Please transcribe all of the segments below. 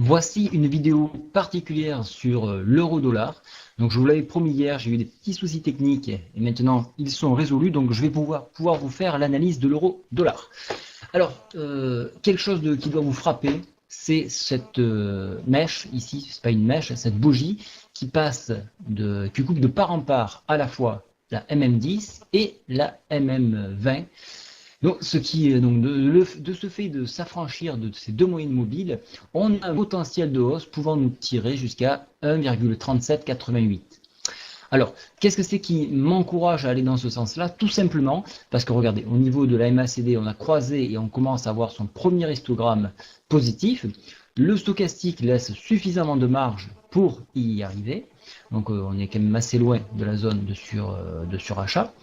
Voici une vidéo particulière sur l'euro-dollar. Donc je vous l'avais promis hier, j'ai eu des petits soucis techniques et maintenant ils sont résolus. Donc je vais pouvoir vous faire l'analyse de l'euro-dollar. Alors, quelque chose qui doit vous frapper, c'est cette mèche ici, c'est pas une mèche, cette bougie qui qui coupe de part en part à la fois la MM10 et la MM20. Donc, de ce fait de s'affranchir de ces deux moyennes mobiles, on a un potentiel de hausse pouvant nous tirer jusqu'à 1,3788. Alors, qu'est-ce que c'est qui m'encourage à aller dans ce sens-là? Tout simplement parce que regardez, au niveau de la MACD, on a croisé et on commence à avoir son premier histogramme positif. Le stochastique laisse suffisamment de marge pour y arriver. Donc, on est quand même assez loin de la zone de surachat.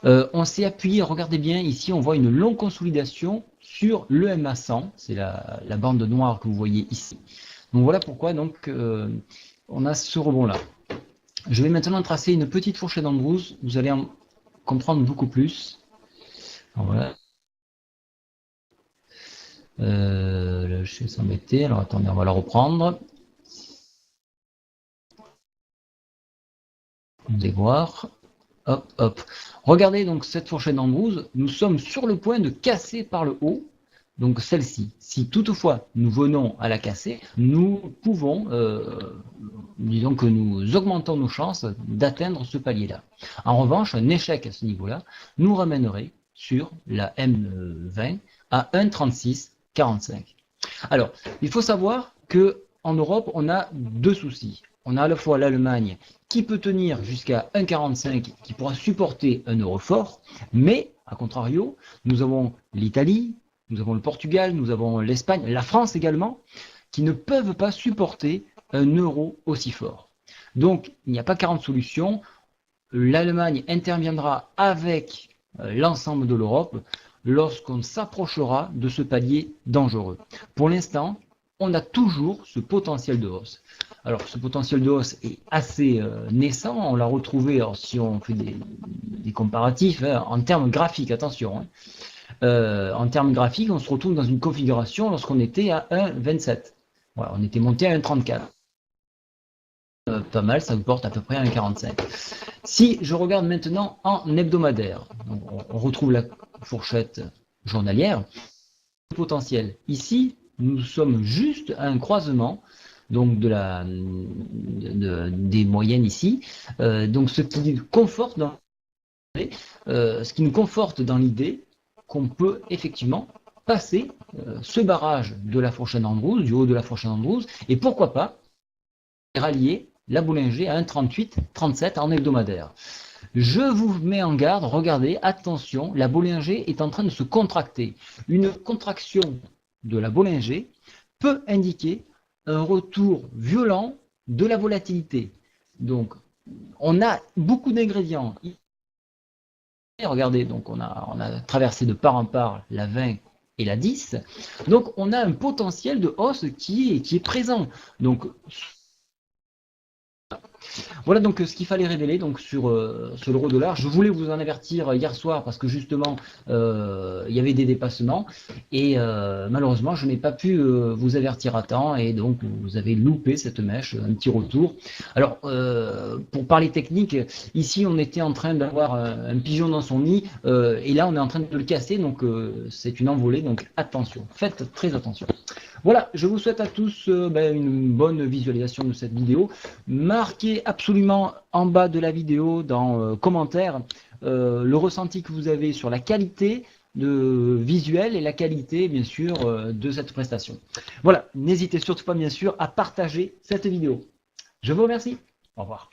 On s'est appuyé, regardez bien, ici on voit une longue consolidation sur le MA100, c'est la bande noire que vous voyez ici. Donc voilà pourquoi on a ce rebond-là. Je vais maintenant tracer une petite fourchette d'Ambrose, vous allez en comprendre beaucoup plus. Alors voilà. Je vais s'embêter, alors attendez, on va la reprendre. Vous allez voir. Hop, hop. Regardez donc cette fourchette d'Ambrose, nous sommes sur le point de casser par le haut, donc celle-ci. Si toutefois nous venons à la casser, nous pouvons, disons que nous augmentons nos chances d'atteindre ce palier-là. En revanche, un échec à ce niveau-là nous ramènerait sur la M20 à 1,3645. Alors, il faut savoir que en Europe, on a deux soucis. On a à la fois l'Allemagne qui peut tenir jusqu'à 1,45, qui pourra supporter un euro fort, mais, à contrario, nous avons l'Italie, nous avons le Portugal, nous avons l'Espagne, la France également, qui ne peuvent pas supporter un euro aussi fort. Donc, il n'y a pas 40 solutions. L'Allemagne interviendra avec l'ensemble de l'Europe lorsqu'on s'approchera de ce palier dangereux. Pour l'instant, on a toujours ce potentiel de hausse. Alors, ce potentiel de hausse est assez naissant. On l'a retrouvé, alors, si on fait des comparatifs, hein, en termes graphiques, attention. Hein. En termes graphiques, on se retrouve dans une configuration lorsqu'on était à 1,27. Voilà, on était monté à 1,34. Pas mal, ça vous porte à peu près à 1,45. Si je regarde maintenant en hebdomadaire, donc on retrouve la fourchette journalière, potentiel. Ici, nous sommes juste à un croisement donc des moyennes ici. Donc ce qui nous conforte dans l'idée qu'on peut effectivement passer ce barrage de la fourchette d'Ambrose, du haut de la fourchette d'Ambrose, et pourquoi pas rallier la Bollinger à 1,38-37 en hebdomadaire. Je vous mets en garde, regardez, attention, la Bollinger est en train de se contracter. Une contraction de la Bollinger peut indiquer un retour violent de la volatilité. Donc, on a beaucoup d'ingrédients. Regardez, donc on a traversé de part en part la 20 et la 10. Donc, on a un potentiel de hausse qui est présent. Donc, voilà donc ce qu'il fallait révéler donc sur l'euro-dollar. Je voulais vous en avertir hier soir parce que justement il y avait des dépassements et malheureusement je n'ai pas pu vous avertir à temps et donc vous avez loupé cette mèche, un petit retour. Alors pour parler technique, ici on était en train d'avoir un pigeon dans son nid et là on est en train de le casser, donc c'est une envolée, donc attention, faites très attention. Voilà, je vous souhaite à tous une bonne visualisation de cette vidéo. Marquez absolument en bas de la vidéo, dans commentaires, le ressenti que vous avez sur la qualité visuelle et la qualité, bien sûr, de cette prestation. Voilà, n'hésitez surtout pas, bien sûr, à partager cette vidéo. Je vous remercie. Au revoir.